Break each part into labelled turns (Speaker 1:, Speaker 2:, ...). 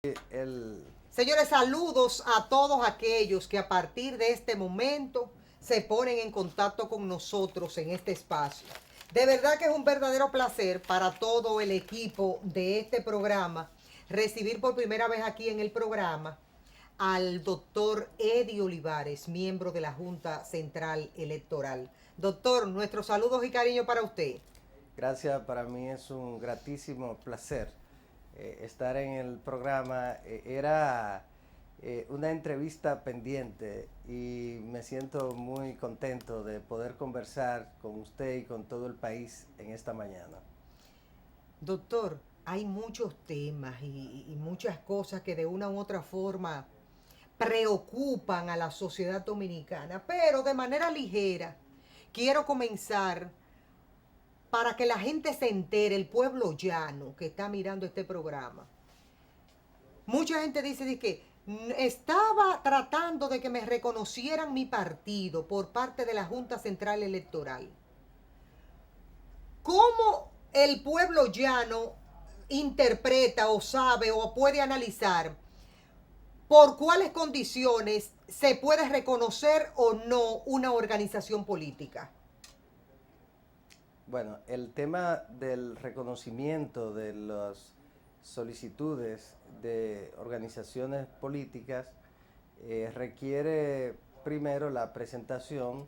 Speaker 1: El,
Speaker 2: Señores, saludos a todos aquellos que a partir de este momento se ponen en contacto con nosotros en este espacio. De verdad que es un verdadero placer para todo el equipo de este programa recibir por primera vez aquí en el programa al doctor Eddie Olivares, miembro de la Junta Central Electoral. Doctor, nuestros saludos y cariño para usted.
Speaker 1: Gracias, para mí es un gratísimo placer estar en el programa. Era una entrevista pendiente y me siento muy contento de poder conversar con usted y con todo el país en esta mañana.
Speaker 2: Doctor, hay muchos temas y muchas cosas que de una u otra forma preocupan a la sociedad dominicana, pero de manera ligera quiero comenzar para que la gente se entere, el pueblo llano que está mirando este programa. Mucha gente dice de que estaba tratando de que me reconocieran mi partido por parte de la Junta Central Electoral. ¿Cómo el pueblo llano interpreta o sabe o puede analizar por cuáles condiciones se puede reconocer o no una organización política?
Speaker 1: Bueno, el tema del reconocimiento de las solicitudes de organizaciones políticas requiere primero la presentación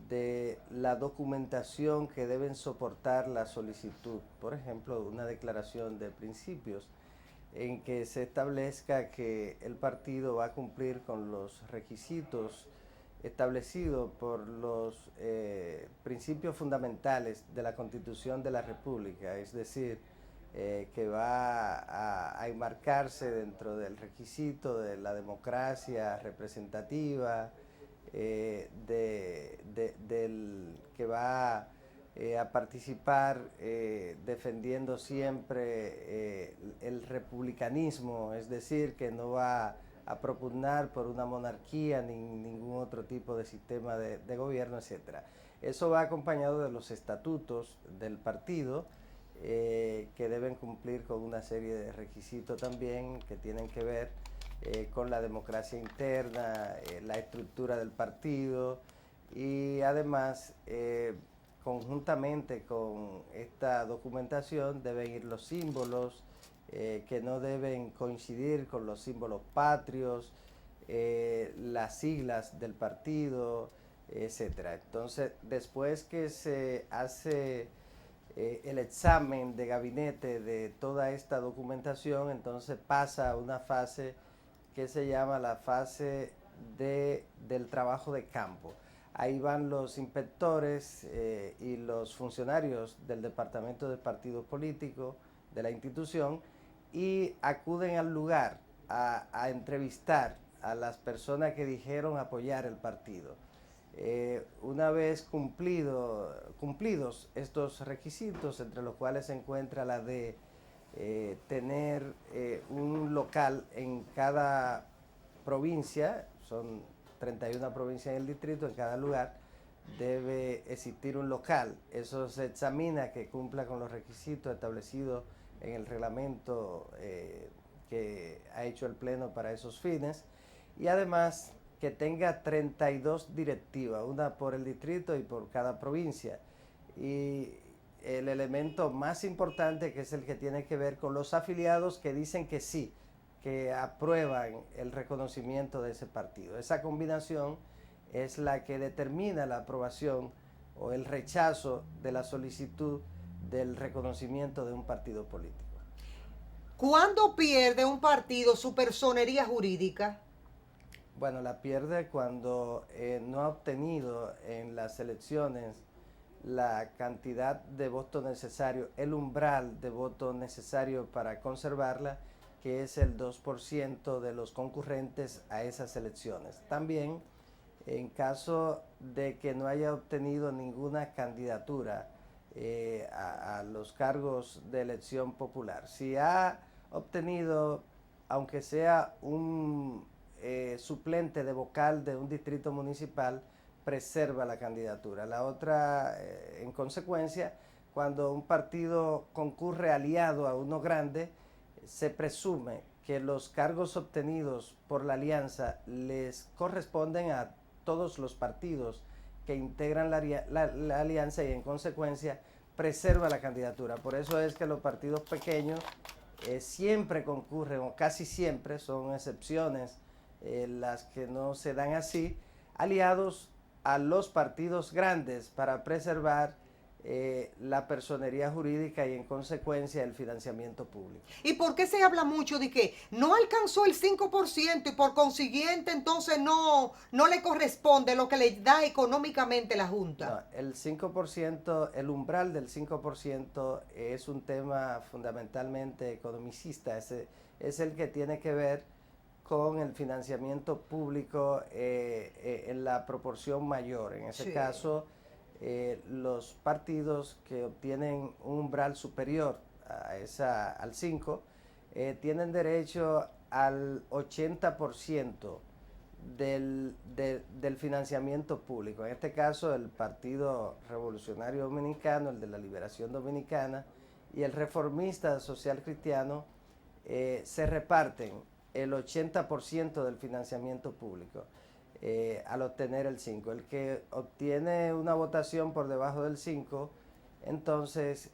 Speaker 1: de la documentación que deben soportar la solicitud. Por ejemplo, una declaración de principios en que se establezca que el partido va a cumplir con los requisitos establecidos por los principios fundamentales de la Constitución de la República, es decir, que va a enmarcarse dentro del requisito de la democracia representativa, que va a participar defendiendo siempre el republicanismo, es decir, que no va a propugnar por una monarquía ni ningún otro tipo de sistema de gobierno, etcétera. Eso va acompañado de los estatutos del partido, que deben cumplir con una serie de requisitos también que tienen que ver con la democracia interna, la estructura del partido y además conjuntamente con esta documentación deben ir los símbolos que no deben coincidir con los símbolos patrios, las siglas del partido, etcétera. Entonces, después que se hace el examen de gabinete de toda esta documentación, entonces pasa a una fase que se llama la fase del trabajo de campo. Ahí van los inspectores y los funcionarios del departamento de partidos políticos de la institución y acuden al lugar a entrevistar a las personas que dijeron apoyar el partido. Una vez cumplidos estos requisitos, entre los cuales se encuentra la de tener un local en cada provincia, son 31 provincias en el distrito, en cada lugar debe existir un local. Eso se examina que cumpla con los requisitos establecidos en el reglamento que ha hecho el Pleno para esos fines, y además que tenga 32 directivas, una por el distrito y por cada provincia. Y el elemento más importante, que es el que tiene que ver con los afiliados que dicen que sí, que aprueban el reconocimiento de ese partido. Esa combinación es la que determina la aprobación o el rechazo de la solicitud del reconocimiento de un partido político.
Speaker 2: ¿Cuándo pierde un partido su personería jurídica?
Speaker 1: Bueno, la pierde cuando no ha obtenido en las elecciones la cantidad de votos necesario, el umbral de votos necesario para conservarla, que es el 2% de los concurrentes a esas elecciones. También, en caso de que no haya obtenido ninguna candidatura a los cargos de elección popular, si ha obtenido, aunque sea un suplente de vocal de un distrito municipal, preserva la candidatura. La otra, en consecuencia, cuando un partido concurre aliado a uno grande, se presume que los cargos obtenidos por la alianza les corresponden a todos los partidos que integran la alianza y en consecuencia preserva la candidatura. Por eso es que los partidos pequeños siempre concurren, o casi siempre, son excepciones las que no se dan así, aliados a los partidos grandes para preservar la personería jurídica y en consecuencia el financiamiento público.
Speaker 2: ¿Y por qué se habla mucho de que no alcanzó el 5% y por consiguiente entonces no le corresponde lo que le da económicamente la Junta?
Speaker 1: No, el 5%, el umbral del 5% es un tema fundamentalmente economicista, es el que tiene que ver con el financiamiento público en la proporción mayor. En ese caso, los partidos que obtienen un umbral superior al 5 tienen derecho al 80% del financiamiento público. En este caso, el Partido Revolucionario Dominicano, el de la Liberación Dominicana y el Reformista Social Cristiano se reparten el 80% del financiamiento público. Al obtener el 5. El que obtiene una votación por debajo del 5, entonces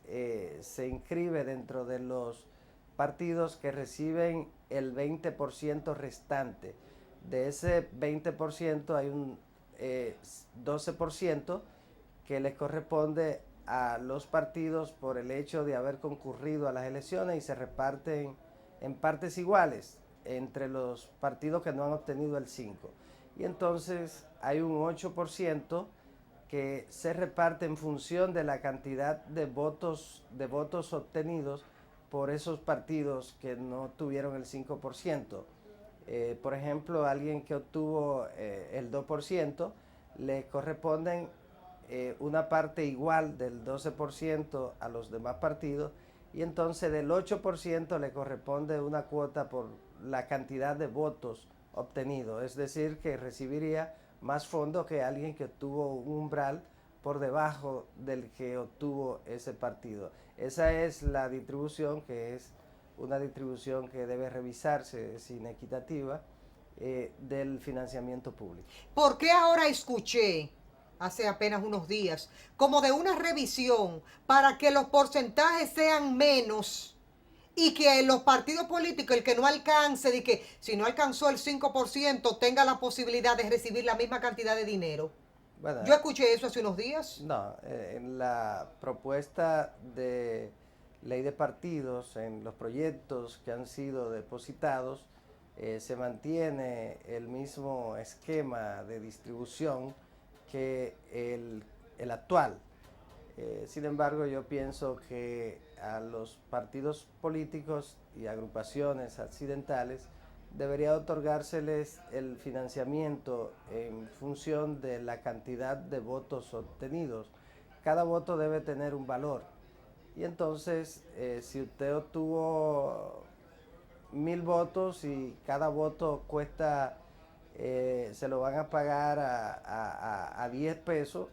Speaker 1: se inscribe dentro de los partidos que reciben el 20% restante. De ese 20% hay un 12% que les corresponde a los partidos por el hecho de haber concurrido a las elecciones y se reparten en partes iguales entre los partidos que no han obtenido el 5. Y entonces hay un 8% que se reparte en función de la cantidad de votos obtenidos por esos partidos que no tuvieron el 5%. Por ejemplo, alguien que obtuvo el 2%, le corresponden una parte igual del 12% a los demás partidos y entonces del 8% le corresponde una cuota por la cantidad de votos obtenido, es decir, que recibiría más fondos que alguien que obtuvo un umbral por debajo del que obtuvo ese partido. Esa es la distribución, que es una distribución que debe revisarse, es inequitativa, del financiamiento público.
Speaker 2: ¿Por qué ahora escuché hace apenas unos días como de una revisión para que los porcentajes sean menos? Y que los partidos políticos, el que no alcance, de que si no alcanzó el 5%, tenga la posibilidad de recibir la misma cantidad de dinero.
Speaker 1: Bueno,
Speaker 2: Yo escuché eso hace unos días.
Speaker 1: no, en la propuesta de ley de partidos, en los proyectos que han sido depositados, se mantiene el mismo esquema de distribución que el actual. Sin embargo, yo pienso que a los partidos políticos y agrupaciones accidentales debería otorgárseles el financiamiento en función de la cantidad de votos obtenidos. Cada voto debe tener un valor. Y entonces, si usted obtuvo 1000 votos y cada voto cuesta, se lo van a pagar a 10 pesos,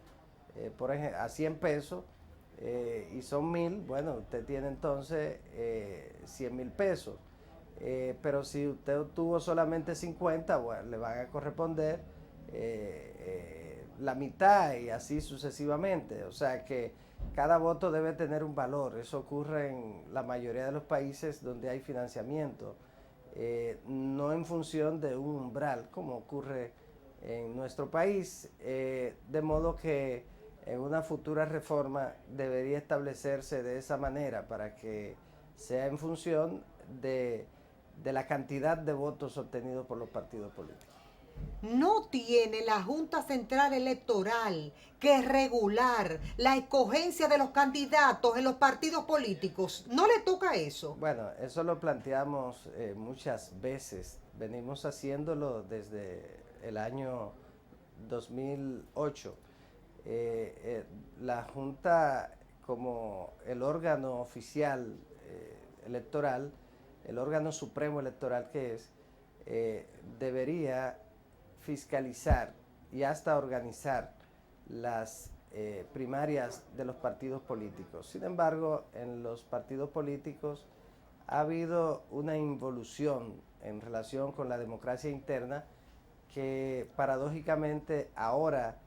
Speaker 1: por ejemplo, a 100 pesos, y son 1000, bueno, usted tiene entonces 100.000 pesos. Pero si usted obtuvo solamente 50, bueno, le van a corresponder la mitad y así sucesivamente. O sea que cada voto debe tener un valor. Eso ocurre en la mayoría de los países donde hay financiamiento, no en función de un umbral, como ocurre en nuestro país, de modo que en una futura reforma debería establecerse de esa manera para que sea en función de la cantidad de votos obtenidos por los partidos políticos.
Speaker 2: No tiene la Junta Central Electoral que regular la escogencia de los candidatos en los partidos políticos. ¿No le toca eso?
Speaker 1: Bueno, eso lo planteamos muchas veces. Venimos haciéndolo desde el año 2008. La Junta, como el órgano oficial electoral, el órgano supremo electoral que es, debería fiscalizar y hasta organizar las primarias de los partidos políticos. Sin embargo, en los partidos políticos ha habido una involución en relación con la democracia interna que paradójicamente ahora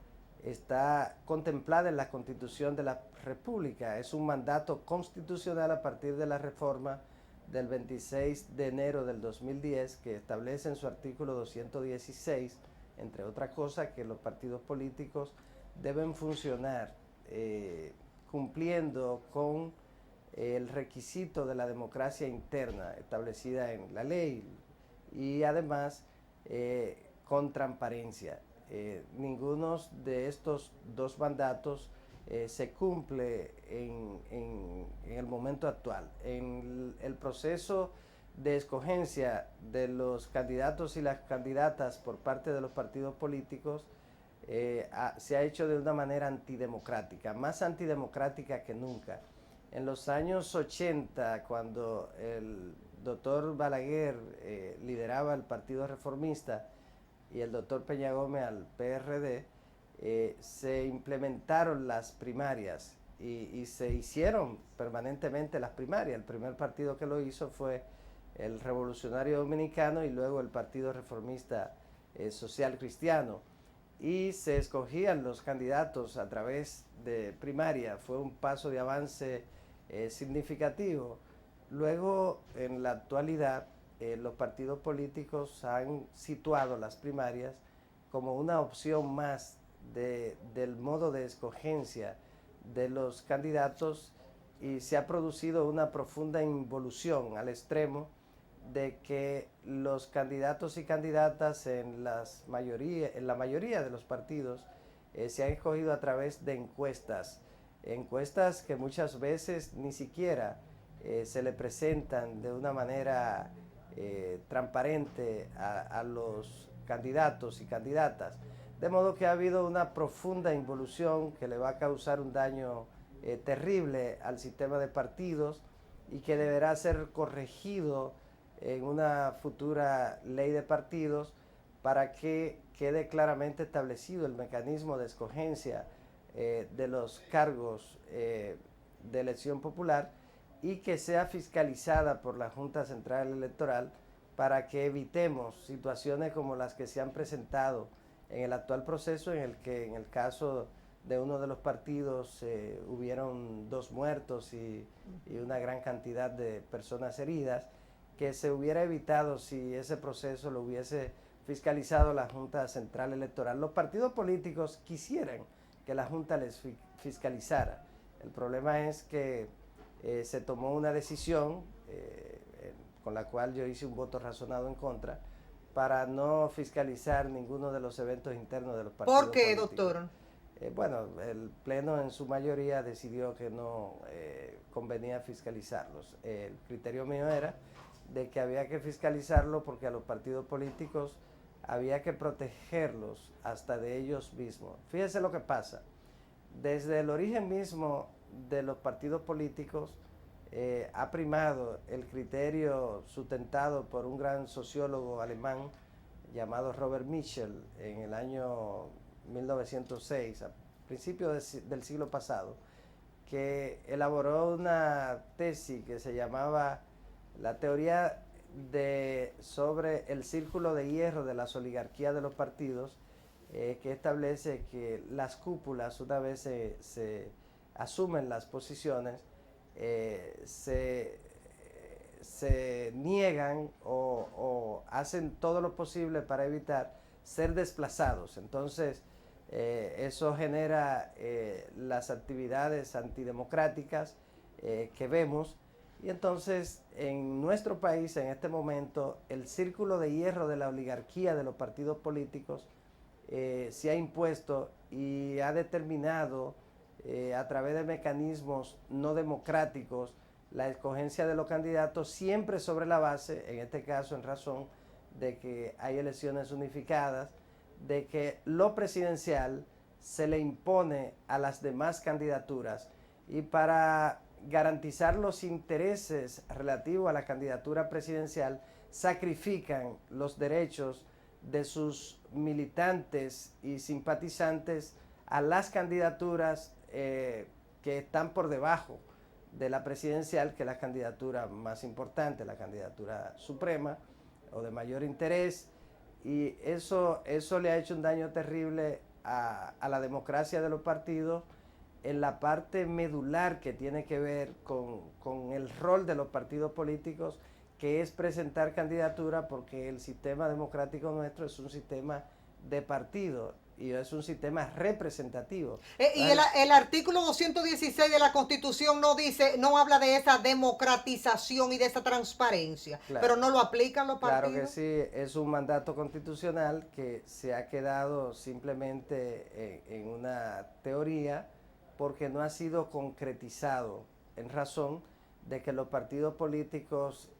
Speaker 1: está contemplada en la Constitución de la República. Es un mandato constitucional a partir de la reforma del 26 de enero del 2010 que establece en su artículo 216, entre otras cosas, que los partidos políticos deben funcionar cumpliendo con el requisito de la democracia interna establecida en la ley y además con transparencia. Ninguno de estos dos mandatos se cumple en el momento actual. En el proceso de escogencia de los candidatos y las candidatas por parte de los partidos políticos se ha hecho de una manera antidemocrática, más antidemocrática que nunca. En los años 80, cuando el doctor Balaguer lideraba el Partido Reformista y el doctor Peña Gómez al PRD, se implementaron las primarias y se hicieron permanentemente las primarias. El primer partido que lo hizo fue el Revolucionario Dominicano y luego el Partido Reformista Social Cristiano. Y se escogían los candidatos a través de primaria. Fue un paso de avance significativo. Luego, en la actualidad, los partidos políticos han situado las primarias como una opción más del modo de escogencia de los candidatos y se ha producido una profunda involución al extremo de que los candidatos y candidatas en la mayoría de los partidos se han escogido a través de encuestas que muchas veces ni siquiera se le presentan de una manera transparente a los candidatos y candidatas. De modo que ha habido una profunda involución que le va a causar un daño terrible al sistema de partidos y que deberá ser corregido en una futura ley de partidos para que quede claramente establecido el mecanismo de escogencia de los cargos de elección popular y que sea fiscalizada por la Junta Central Electoral para que evitemos situaciones como las que se han presentado en el actual proceso, en el que en el caso de uno de los partidos hubieron 2 muertos y una gran cantidad de personas heridas, que se hubiera evitado si ese proceso lo hubiese fiscalizado la Junta Central Electoral. Los partidos políticos quisieran que la Junta les fiscalizara. El problema es que se tomó una decisión con la cual yo hice un voto razonado en contra para no fiscalizar ninguno de los eventos internos de los partidos
Speaker 2: políticos. ¿Por qué,
Speaker 1: políticos.
Speaker 2: doctor?
Speaker 1: Bueno, el Pleno en su mayoría decidió que no convenía fiscalizarlos. El criterio mío era de que había que fiscalizarlo porque a los partidos políticos había que protegerlos hasta de ellos mismos. Fíjense lo que pasa. Desde el origen mismo de los partidos políticos ha primado el criterio sustentado por un gran sociólogo alemán llamado Robert Michel en el año 1906, a principios del siglo pasado, que elaboró una tesis que se llamaba la teoría sobre el círculo de hierro de las oligarquías de los partidos, que establece que las cúpulas, una vez se asumen las posiciones, se niegan o hacen todo lo posible para evitar ser desplazados. Entonces, eso genera las actividades antidemocráticas que vemos. Y entonces, en nuestro país, en este momento, el círculo de hierro de la oligarquía de los partidos políticos se ha impuesto y ha determinado a través de mecanismos no democráticos la escogencia de los candidatos siempre sobre la base, en este caso en razón de que hay elecciones unificadas, de que lo presidencial se le impone a las demás candidaturas y para garantizar los intereses relativos a la candidatura presidencial sacrifican los derechos de sus militantes y simpatizantes a las candidaturas que están por debajo de la presidencial, que es la candidatura más importante, la candidatura suprema o de mayor interés, y eso le ha hecho un daño terrible a la democracia de los partidos en la parte medular que tiene que ver con el rol de los partidos políticos, que es presentar candidatura, porque el sistema democrático nuestro es un sistema de partido y es un sistema representativo.
Speaker 2: Y el artículo 216 de la Constitución no dice, no habla de esa democratización y de esa transparencia,
Speaker 1: Claro,
Speaker 2: pero no lo aplican los partidos.
Speaker 1: claro que sí, es un mandato constitucional que se ha quedado simplemente en una teoría, porque no ha sido concretizado, en razón de que los partidos políticos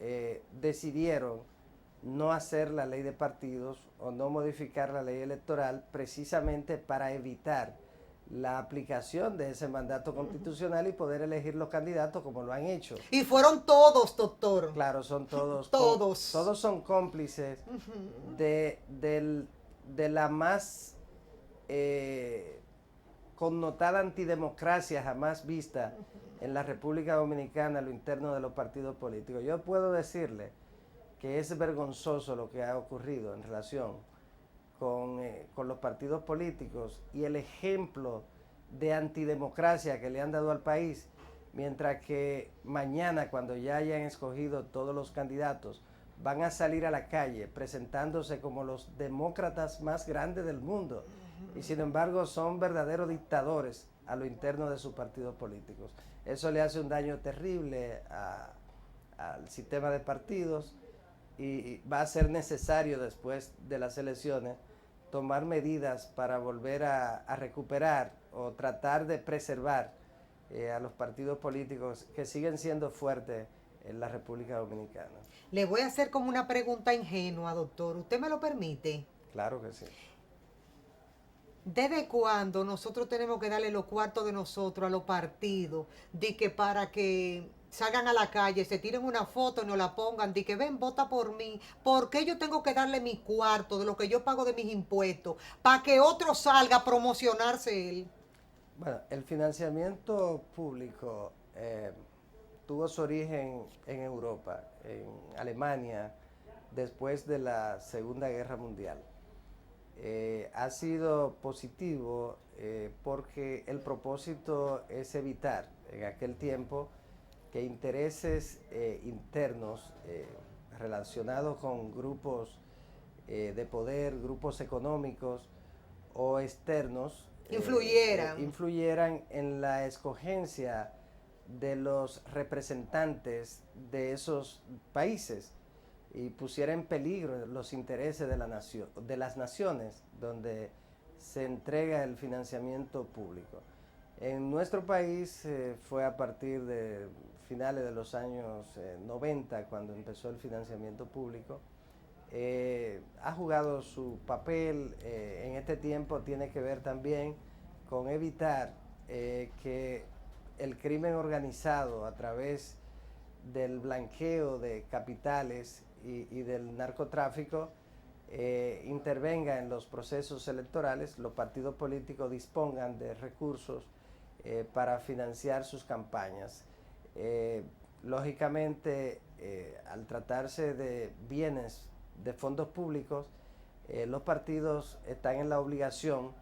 Speaker 1: decidieron no hacer la ley de partidos o no modificar la ley electoral, precisamente para evitar la aplicación de ese mandato constitucional y poder elegir los candidatos como lo han hecho.
Speaker 2: Y fueron todos, doctor.
Speaker 1: Claro, son todos.
Speaker 2: Todos.
Speaker 1: Todos son cómplices de la más connotada antidemocracia jamás vista en la República Dominicana, lo interno de los partidos políticos. Yo puedo decirle que es vergonzoso lo que ha ocurrido en relación con los partidos políticos y el ejemplo de antidemocracia que le han dado al país, mientras que mañana, cuando ya hayan escogido todos los candidatos, van a salir a la calle presentándose como los demócratas más grandes del mundo, y sin embargo son verdaderos dictadores a lo interno de sus partidos políticos. Eso le hace un daño terrible al sistema de partidos, y va a ser necesario después de las elecciones tomar medidas para volver a recuperar o tratar de preservar a los partidos políticos que siguen siendo fuertes en la República Dominicana.
Speaker 2: Le voy a hacer como una pregunta ingenua, doctor. ¿Usted me lo permite?
Speaker 1: Claro que sí.
Speaker 2: ¿Desde cuándo nosotros tenemos que darle los cuartos de nosotros a los partidos de que para que salgan a la calle, se tiren una foto y nos la pongan, de que ven, vota por mí? ¿Por qué yo tengo que darle mi cuarto de lo que yo pago de mis impuestos para que otro salga a promocionarse él?
Speaker 1: Bueno, el financiamiento público tuvo su origen en Europa, en Alemania, después de la Segunda Guerra Mundial. Ha sido positivo porque el propósito es evitar en aquel tiempo que intereses internos relacionados con grupos de poder, grupos económicos o externos influyeran en la escogencia de los representantes de esos países y pusiera en peligro los intereses de las naciones donde se entrega el financiamiento público. En nuestro país fue a partir de finales de los años 90 cuando empezó el financiamiento público. Ha jugado su papel en este tiempo, tiene que ver también con evitar que el crimen organizado, a través del blanqueo de capitales y del narcotráfico, intervenga en los procesos electorales, los partidos políticos dispongan de recursos para financiar sus campañas. Lógicamente, al tratarse de bienes de fondos públicos, los partidos están en la obligación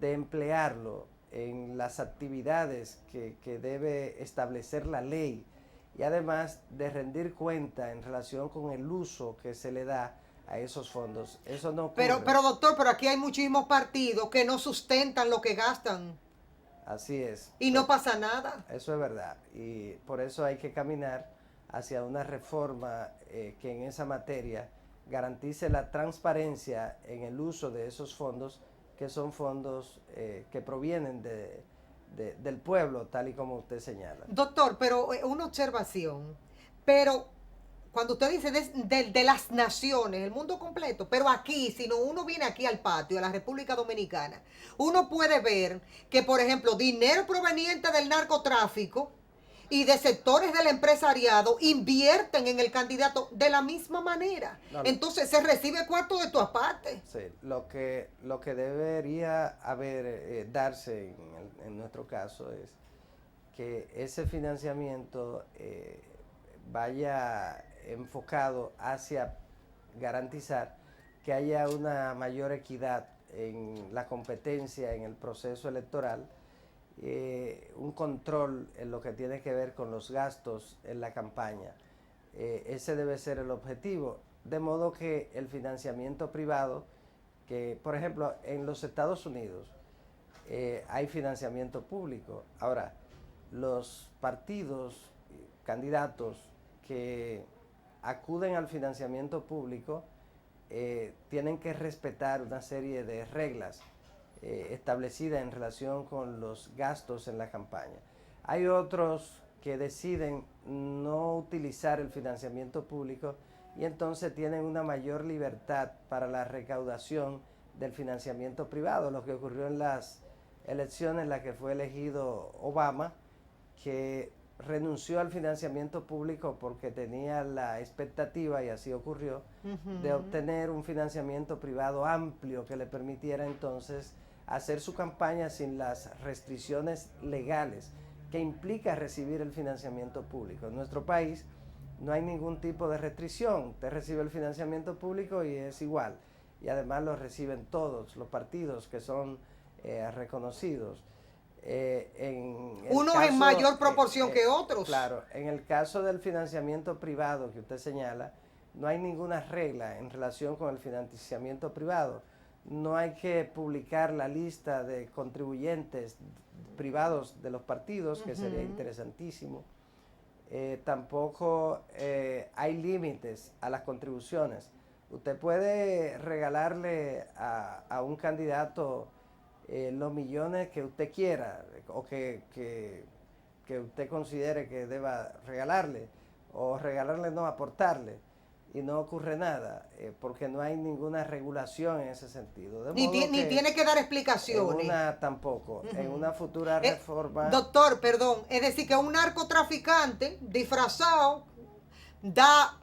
Speaker 1: de emplearlo en las actividades que debe establecer la ley, y además de rendir cuenta en relación con el uso que se le da a esos fondos. Eso no ocurre.
Speaker 2: Pero doctor, pero aquí hay muchísimos partidos que no sustentan lo que gastan.
Speaker 1: Así es.
Speaker 2: Y no pasa nada.
Speaker 1: Eso es verdad. Y por eso hay que caminar hacia una reforma que en esa materia garantice la transparencia en el uso de esos fondos, que son fondos que provienen del pueblo, tal y como usted señala.
Speaker 2: Doctor, pero una observación. Pero cuando usted dice de las naciones, el mundo completo, pero aquí, si no, uno viene aquí al patio, a la República Dominicana, uno puede ver que, por ejemplo, dinero proveniente del narcotráfico y de sectores del empresariado invierten en el candidato de la misma manera. No, entonces se recibe cuarto de todas partes.
Speaker 1: Sí, lo que debería darse en nuestro caso es que ese financiamiento vaya enfocado hacia garantizar que haya una mayor equidad en la competencia en el proceso electoral, un control en lo que tiene que ver con los gastos en la campaña. Ese debe ser el objetivo, de modo que el financiamiento privado, que por ejemplo en los Estados Unidos hay financiamiento público. Ahora, los partidos, candidatos que acuden al financiamiento público tienen que respetar una serie de reglas establecida en relación con los gastos en la campaña. Hay otros que deciden no utilizar el financiamiento público y entonces tienen una mayor libertad para la recaudación del financiamiento privado, lo que ocurrió en las elecciones en las que fue elegido Obama, que renunció al financiamiento público porque tenía la expectativa, y así ocurrió, de obtener un financiamiento privado amplio que le permitiera entonces hacer su campaña sin las restricciones legales que implica recibir el financiamiento público. En nuestro país no hay ningún tipo de restricción, usted recibe el financiamiento público y es igual, y además lo reciben todos los partidos que son reconocidos.
Speaker 2: Unos en mayor proporción que otros.
Speaker 1: Claro, en el caso del financiamiento privado que usted señala, no hay ninguna regla en relación con el financiamiento privado. No hay que publicar la lista de contribuyentes privados de los partidos, que sería interesantísimo. Tampoco hay límites a las contribuciones. Usted puede regalarle a un candidato los millones que usted quiera o que usted considere que deba regalarle, o regalarle no, aportarle, y no ocurre nada, porque no hay ninguna regulación en ese sentido.
Speaker 2: Ni tiene que dar explicaciones.
Speaker 1: Tampoco. En una futura reforma...
Speaker 2: Doctor, perdón, es decir, que un narcotraficante disfrazado da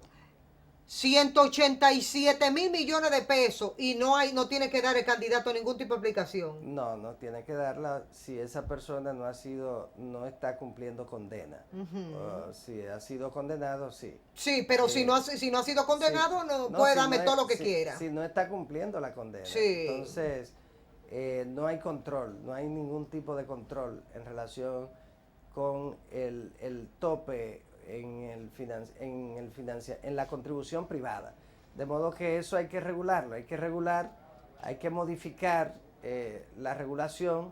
Speaker 2: 187 mil millones de pesos y no tiene que dar el candidato ningún tipo de explicación.
Speaker 1: No tiene que darla si esa persona no está cumpliendo condena. Si ha sido condenado, sí.
Speaker 2: Sí, pero si no ha sido condenado, sí, puede darme todo lo que quiera.
Speaker 1: Si no está cumpliendo la condena.
Speaker 2: Sí.
Speaker 1: Entonces, no hay control, no hay ningún tipo de control en relación con el tope en la contribución privada. De modo que eso hay que regularlo, hay que modificar la regulación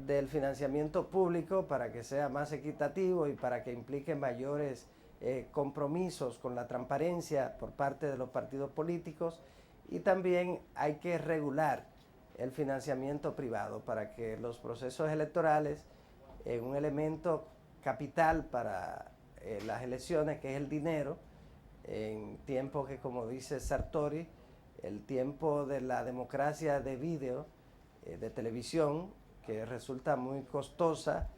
Speaker 1: del financiamiento público para que sea más equitativo y para que implique mayores compromisos con la transparencia por parte de los partidos políticos, y también hay que regular el financiamiento privado para que los procesos electorales, un elemento capital para las elecciones, que es el dinero, en tiempo que, como dice Sartori, el tiempo de la democracia de vídeo, de televisión, que resulta muy costosa,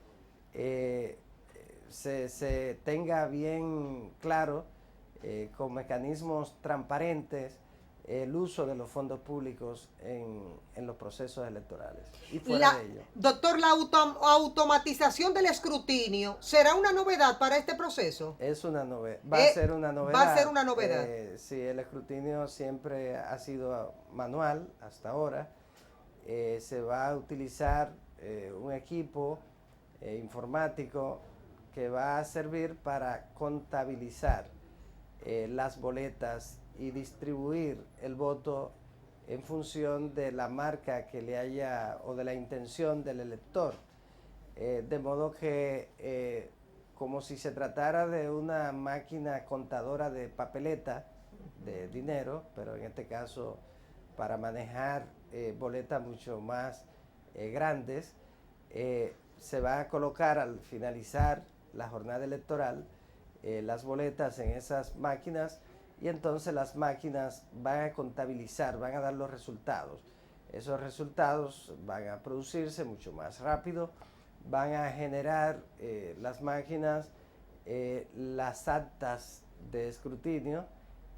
Speaker 1: se tenga bien claro, con mecanismos transparentes, el uso de los fondos públicos en los procesos electorales. Y fuera de ello.
Speaker 2: Doctor, ¿la automatización del escrutinio será una novedad para este proceso?
Speaker 1: Es una novedad. Va a ser una novedad.
Speaker 2: Va a ser una novedad.
Speaker 1: Sí, el escrutinio siempre ha sido manual hasta ahora. Se va a utilizar un equipo informático que va a servir para contabilizar las boletas y distribuir el voto en función de la marca que le haya o de la intención del elector, de modo que como si se tratara de una máquina contadora de papeleta de dinero, pero en este caso para manejar boletas mucho más grandes, se va a colocar al finalizar la jornada electoral las boletas en esas máquinas, y entonces las máquinas van a contabilizar, van a dar los resultados. Esos resultados van a producirse mucho más rápido, van a generar las máquinas las actas de escrutinio,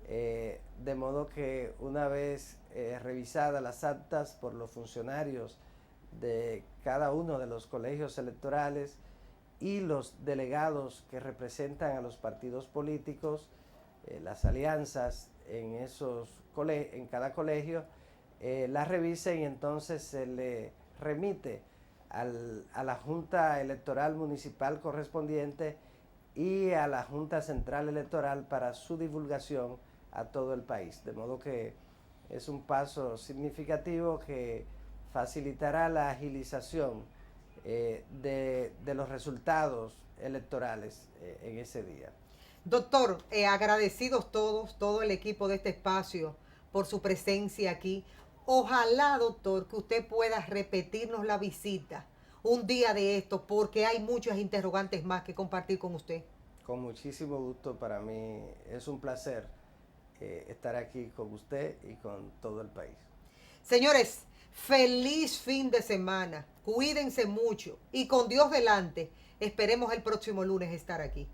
Speaker 1: de modo que una vez revisadas las actas por los funcionarios de cada uno de los colegios electorales, y los delegados que representan a los partidos políticos, las alianzas en cada colegio, las revisen y entonces se le remite a la Junta Electoral Municipal correspondiente y a la Junta Central Electoral para su divulgación a todo el país. De modo que es un paso significativo que facilitará la agilización de los resultados electorales en ese día.
Speaker 2: Doctor, agradecidos todos, todo el equipo de este espacio por su presencia aquí. Ojalá, doctor, que usted pueda repetirnos la visita un día de esto, porque hay muchas interrogantes más que compartir con usted.
Speaker 1: Con muchísimo gusto, para mí es un placer estar aquí con usted y con todo el país.
Speaker 2: Señores, feliz fin de semana. Cuídense mucho y con Dios delante, esperemos el próximo lunes estar aquí.